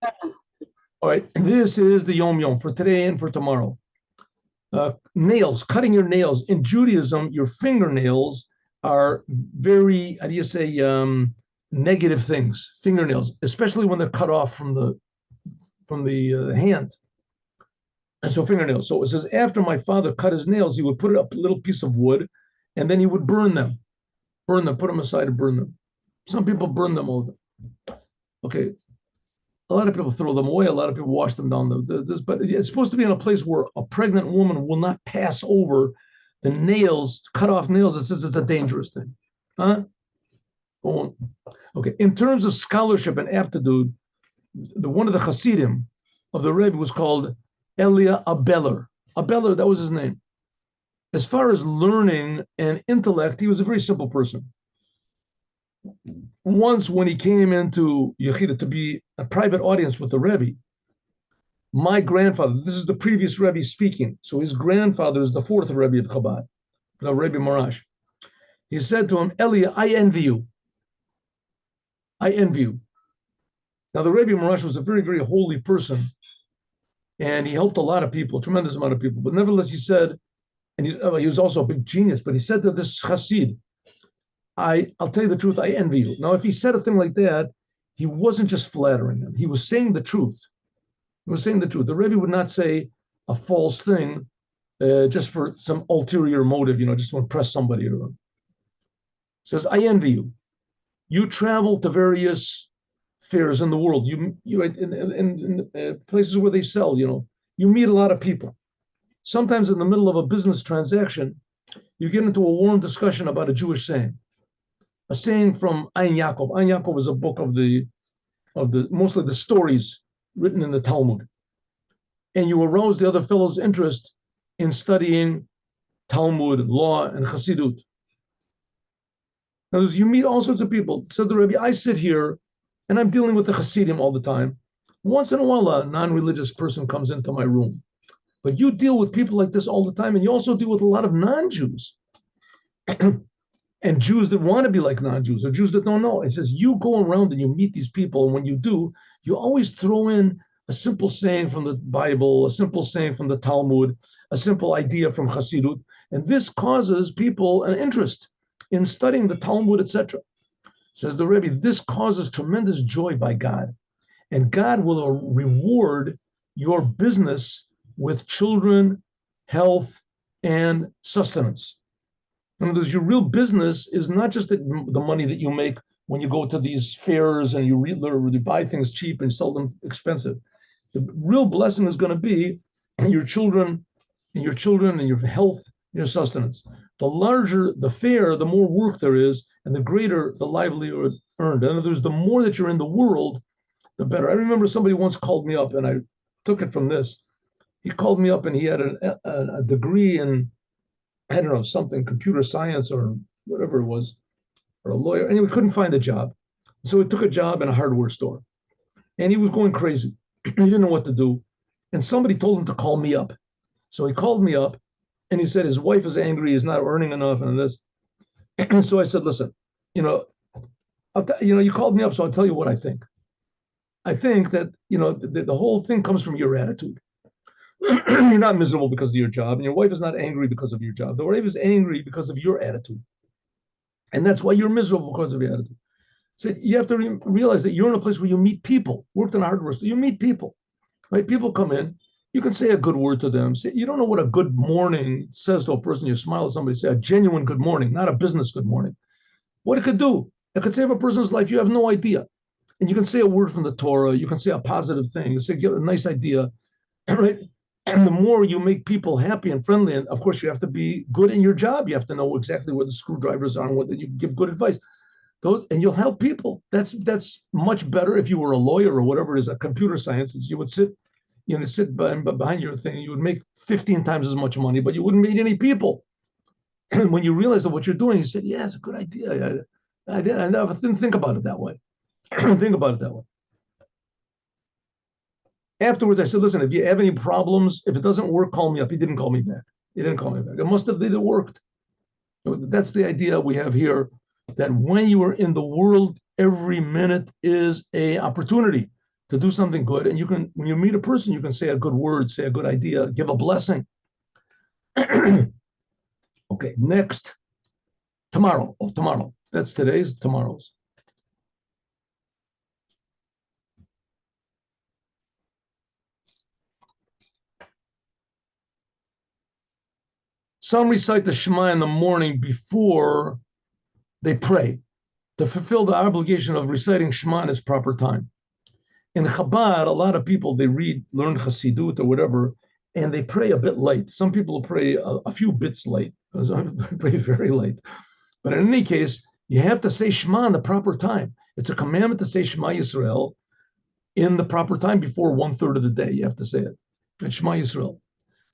All right, this is the Yom Yom for today and for tomorrow. Nails, cutting your nails. In Judaism, your fingernails are very, how do you say, negative things. Fingernails, especially when they're cut off from the hand. And so fingernails. So it says after my father cut his nails, he would put up a little piece of wood, and then he would burn them, put them aside and burn them. Some people burn them all. Okay, a lot of people throw them away. A lot of people wash them down. But it's supposed to be in a place where a pregnant woman will not pass over the nails, cut off nails. It says it's a dangerous thing. Huh? Okay. In terms of scholarship and aptitude, one of the Hasidim of the Rebbe was called Elia Abeller. Abeller, that was his name. As far as learning and intellect, he was a very simple person. Once when he came into Yechida to be a private audience with the Rebbe, my grandfather, this is the previous Rebbe speaking, so his grandfather is the fourth Rebbe of Chabad, the Rebbe Marash. He said to him, Elia, I envy you. I envy you. Now the Rebbe Marash was a very, very holy person, and he helped a lot of people, a tremendous amount of people. But nevertheless, he said, and he was also a big genius, but he said to this Hasid, I'll tell you the truth, I envy you. Now, if he said a thing like that, he wasn't just flattering him. He was saying the truth. He was saying the truth. The Rebbe would not say a false thing just for some ulterior motive, just to impress somebody. He says, I envy you. You travel to various fairs in the world. You in places where they sell, you meet a lot of people. Sometimes in the middle of a business transaction, you get into a warm discussion about a Jewish saying. A saying from Ein Yaakov. Ein Yaakov is a book of the mostly the stories written in the Talmud. And you arouse the other fellow's interest in studying Talmud, law, and Chassidut. In other words, you meet all sorts of people. Said the Rebbe, I sit here and I'm dealing with the Chassidim all the time. Once in a while, a non-religious person comes into my room. But you deal with people like this all the time, and you also deal with a lot of non-Jews. And Jews that want to be like non-Jews, or Jews that don't know. It says you go around and you meet these people, and when you do, you always throw in a simple saying from the Bible, a simple saying from the Talmud, a simple idea from Chassidut, and this causes people an interest in studying the Talmud, etc. Says the Rebbe, this causes tremendous joy by God, and God will reward your business with children, health, and sustenance. In other words, your real business is not just the money that you make when you go to these fairs and you buy things cheap and sell them expensive. The real blessing is going to be your children and your health and your sustenance. The larger the fair, the more work there is, and the greater the livelihood earned. In other words, the more that you're in the world, the better. I remember somebody once called me up, and I took it from this. He called me up, and he had a degree in, I don't know, something, computer science or whatever it was, or a lawyer. Anyway, couldn't find a job. So he took a job in a hardware store. And he was going crazy. He didn't know what to do. And somebody told him to call me up. So he called me up, and he said his wife is angry, he's not earning enough, and this. And so I said, listen, you called me up, so I'll tell you what I think. I think that, the whole thing comes from your attitude. You're not miserable because of your job, and your wife is not angry because of your job. The wife is angry because of your attitude. And that's why you're miserable, because of your attitude. So you have to realize that you're in a place where you meet people. Worked in a hardware store, you meet people, right? People come in, you can say a good word to them. You don't know what a good morning says to a person. You smile at somebody, say a genuine good morning, not a business good morning. What it could do, it could save a person's life. You have no idea. And you can say a word from the Torah. You can say a positive thing. You say, get a nice idea, right? And the more you make people happy and friendly, and of course you have to be good in your job. You have to know exactly where the screwdrivers are and what you give good advice. And you'll help people. That's much better. If you were a lawyer or whatever it is, a computer science, you would sit behind your thing. You would make 15 times as much money, but you wouldn't meet any people. And when you realize that what you're doing, you said, "Yeah, it's a good idea." I never didn't think about it that way. Think about it that way. Afterwards, I said, listen, if you have any problems, if it doesn't work, call me up. He didn't call me back. It must have it worked. That's the idea we have here, that when you are in the world, every minute is an opportunity. to do something good. And you can, when you meet a person, you can say a good word, say a good idea, give a blessing. Okay, next, tomorrow. Oh, tomorrow. That's today's, tomorrow's. Some recite the Shema in the morning before they pray to fulfill the obligation of reciting Shema in its proper time. In Chabad, a lot of people, they learn Chassidut or whatever, and they pray a bit late. Some people pray a few bits late. Some pray very late. But in any case, you have to say Shema in the proper time. It's a commandment to say Shema Yisrael in the proper time before 1/3 of the day. You have to say it. It's Shema Yisrael.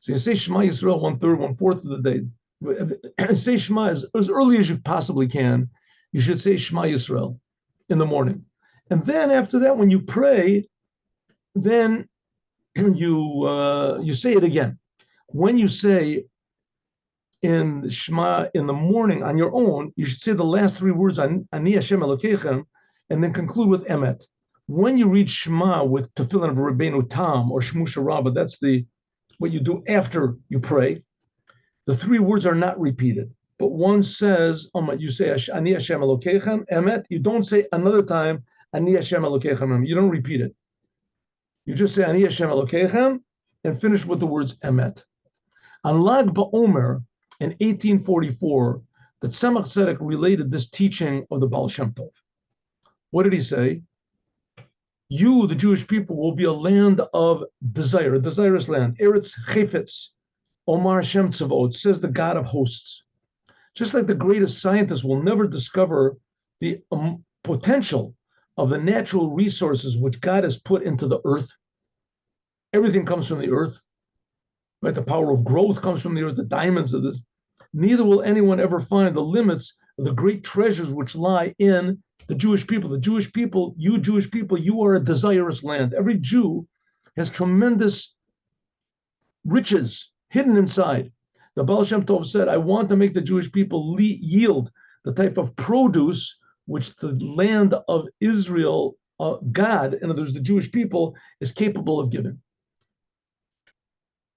So you say Shema Yisrael 1/3, 1/4 of the day. Say Shema as early as you possibly can. You should say Shema Yisrael in the morning. And then after that, when you pray, then you say it again. When you say in Shema in the morning on your own, you should say the last 3 words, Ani Hashem Elokeichem, and then conclude with Emet. When you read Shema with Tefillin of Rabbeinu Tam or Shmusha Rabbah, that's what you do after you pray. The 3 words are not repeated, but one says, you say Ani Hashem Elokeichem, Emet. You don't say another time Ani Hashem Elokeichem. You don't repeat it. You just say Ani Hashem Elokeichem and finish with the words Emet. On Lag BaOmer in 1844, the Tzemach Tzedek related this teaching of the Baal Shem Tov. What did he say? You, the Jewish people, will be a land of desire, a desirous land. Eretz Chefetz, Omar Shem Tzavot, says the God of hosts. Just like the greatest scientists will never discover the potential of the natural resources which God has put into the earth. Everything comes from the earth. Right? The power of growth comes from the earth, the diamonds of this. Neither will anyone ever find the limits of the great treasures which lie in the Jewish people. The Jewish people, you are a desirous land. Every Jew has tremendous riches hidden inside. The Baal Shem Tov said, I want to make the Jewish people yield the type of produce which the land of Israel, God, in other words, the Jewish people, is capable of giving.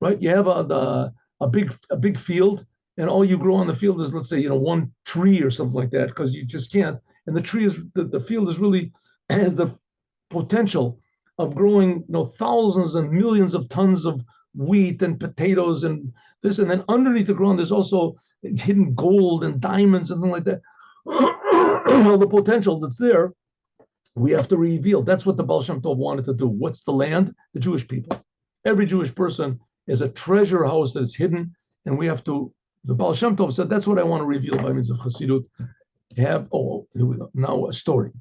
Right? You have a big field, and all you grow on the field is, let's say, one tree or something like that, because you just can't. And the field is really has the potential of growing, thousands and millions of tons of wheat and potatoes and this, and then underneath the ground there's also hidden gold and diamonds and things like that. All the potential that's there, we have to reveal. That's what the Baal Shem Tov wanted to do. What's the land? The Jewish people. Every Jewish person is a treasure house that is hidden, and we have to. The Baal Shem Tov said, that's what I want to reveal by means of Chassidut. Here we go. Now a story.